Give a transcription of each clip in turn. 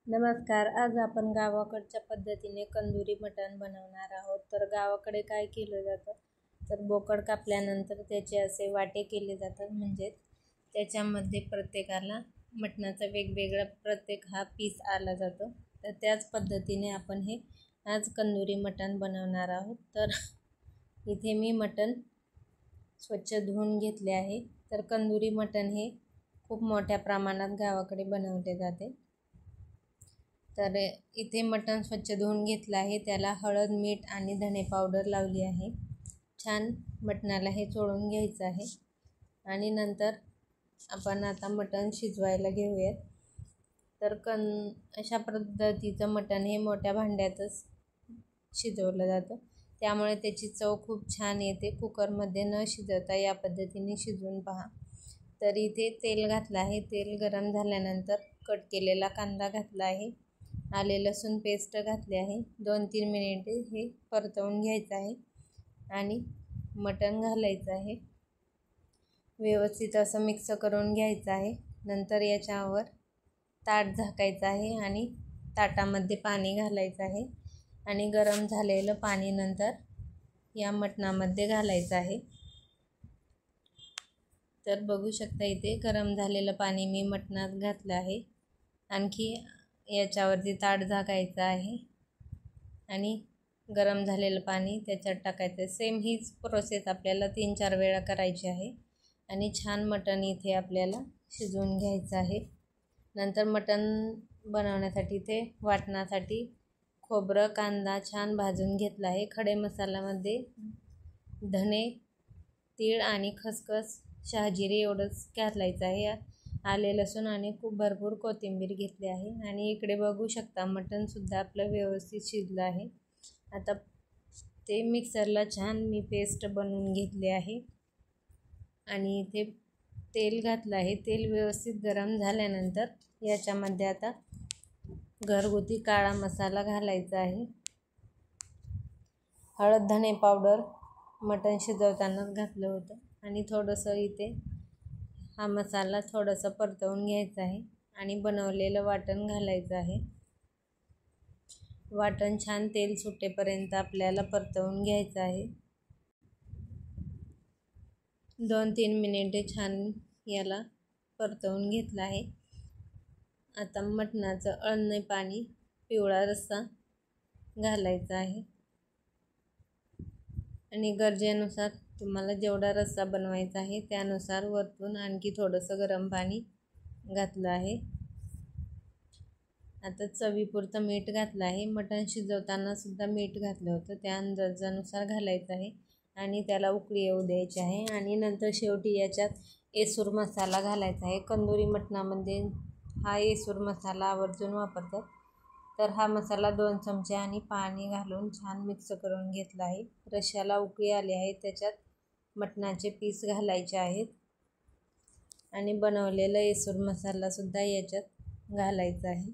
नमस्कार. आज आपण गावाकडच्या पद्धतीने कंदुरी मटण बनवणार आहोत. तर गावाकडे काय केलं जातं, तर बोकड कापल्यानंतर त्याचे असे वाटे केले जातात, म्हणजेच त्याच्यामध्ये प्रत्येकाला मटणाचा वेगवेगळा प्रत्येक हा पीस आला जातो. तर त्याच पद्धतीने आपण हे आज कंदुरी मटण बनवणार आहोत. तर इथे मी मटण स्वच्छ धुवून घेतले आहे. तर कंदुरी मटण हे खूप मोठ्या प्रमाणात गावाकडे बनवले जाते. तर इथे मटण स्वच्छ धुवून घेतलं आहे. त्याला हळद, मीठ आणि धणे पावडर लावली आहे. छान मटणाला हे चोळून घ्यायचं आहे आणि नंतर आपण आता मटण शिजवायला घेऊयात. तर अशा पद्धतीचं मटण हे मोठ्या भांड्यातच शिजवलं जातं, त्यामुळे त्याची चव खूप छान येते. कुकरमध्ये न शिजवता या पद्धतीने शिजवून पहा. तर इथे तेल घातलं आहे. तेल गरम झाल्यानंतर कट केलेला कांदा घातला आहे. आले लसूण पेस्ट घातली आहे. 2-3 मिनिटे हे परतवून घ्यायचं आहे आणि मटण घालायचं आहे. व्यवस्थित असं मिक्स करून घ्यायचं आहे. नंतर याच्यावर ताट झाकायचं आहे आणि ताटामध्ये पाणी घालायचं आहे आणि गरम झालेलं पाणी नंतर या मटणामध्ये घालायचं आहे. तर बघू शकता इथे गरम झालेलं पाणी मी मटणात घातलं आहे. आणखी याच्यावरती ताट झाकायचं आहे आणि गरम झालेलं पाणी त्याच्यात टाकायचं. सेम हीच प्रोसेस आपल्याला 3-4 वेळा करायची आहे आणि छान मटण इथे आपल्याला शिजवून घ्यायचं आहे. नंतर मटण बनवण्यासाठी ते वाटण्यासाठी खोबरं, कांदा छान भाजून घेतला आहे. खडे मसाल्यामध्ये धणे, तीळ आणि खसखस, शहाजिरे एवढंच घालायचं आहे. आले लसूण आणि खूप भरपूर कोथिंबीर घेतली आहे. आणि इकडे बघू शकता मटणसुद्धा आपलं व्यवस्थित शिजलं आहे. आता ते मिक्सरला छान मी पेस्ट बनवून घेतली आहे आणि इथे तेल घातलं आहे. तेल व्यवस्थित गरम झाल्यानंतर याच्यामध्ये आता घरगुती काळा मसाला घालायचा आहे. हळद, धणे पावडर मटण शिजवतानाच घातलं होतं आणि थोडंसं इथे हा मसाला थोडासा परतवून घ्यायचा आहे आणि बनवलेलं वाटण घालायचं आहे. वाटण छान तेल सुटेपर्यंत आपल्याला परतवून घ्यायचं आहे. 2-3 मिनिटे छान याला परतवून घेतलं आहे. आता मटणाचं अळणी पाणी, पिवळा रस्सा घालायचा आहे आणि गरजेनुसार तुम्हाला जेवढा रस्सा बनवायचा आहे त्यानुसार वरतून आणखी थोडंसं गरम पाणी घातलं आहे. आता चवीपुरतं मीठ घातलं आहे. मटण शिजवताना सुद्धा मीठ घातलं होतं, त्या अंदाजानुसार घालायचं आहे आणि त्याला उकळी येऊ द्यायची आहे. आणि नंतर शेवटी याच्यात येसूर मसाला घालायचा आहे. कंदुरी मटणामध्ये हा येसूर मसाला आवर्जून वापरतात. तर हा मसाला 2 चमचे आणि पाणी घालून छान मिक्स करून घेतला आहे. रश्श्याला उकळी आली आहे. त्याच्यात मटणाचे पीस घालायचे आहेत आणि बनवलेला येसूर मसालासुद्धा याच्यात घालायचा आहे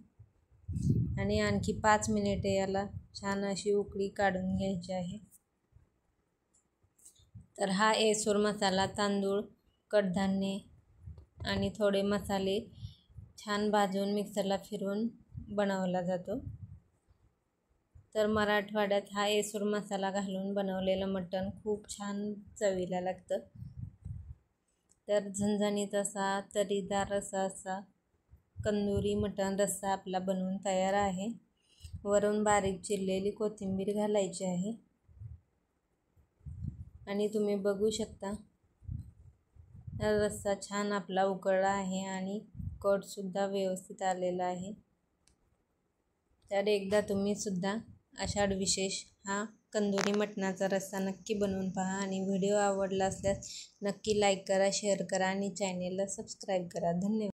आणि आणखी 5 मिनिटे याला छान अशी उकळी काढून घ्यायची आहे. तर हा येसूर मसाला तांदूळ, कडधान्ये आणि थोडे मसाले छान भाजून मिक्सरला फिरवून बनवला जातो. तर मराठवाड्यात हा येसूर मसाला घालून बनवलेलं मटण खूप छान चवीला लागतं. तर झणझणीत असा तर्रीदार असा कंदुरी मटण रस्सा आपला बनवून तयार आहे. वरून बारीक चिरलेली कोथिंबीर घालायची आहे आणि तुम्ही बघू शकता रस्सा छान आपला उकळला आहे आणि कटसुद्धा व्यवस्थित आलेला आहे. तर एकदा तुम्ही सुद्धा आषाढ विशेष हा कंदुरी मटणाचा रस्सा नक्की बनवून पहा आणि व्हिडिओ आवडला असल्यास नक्की लाईक करा, शेअर करा आणि चॅनेलला सबस्क्राईब करा. धन्यवाद.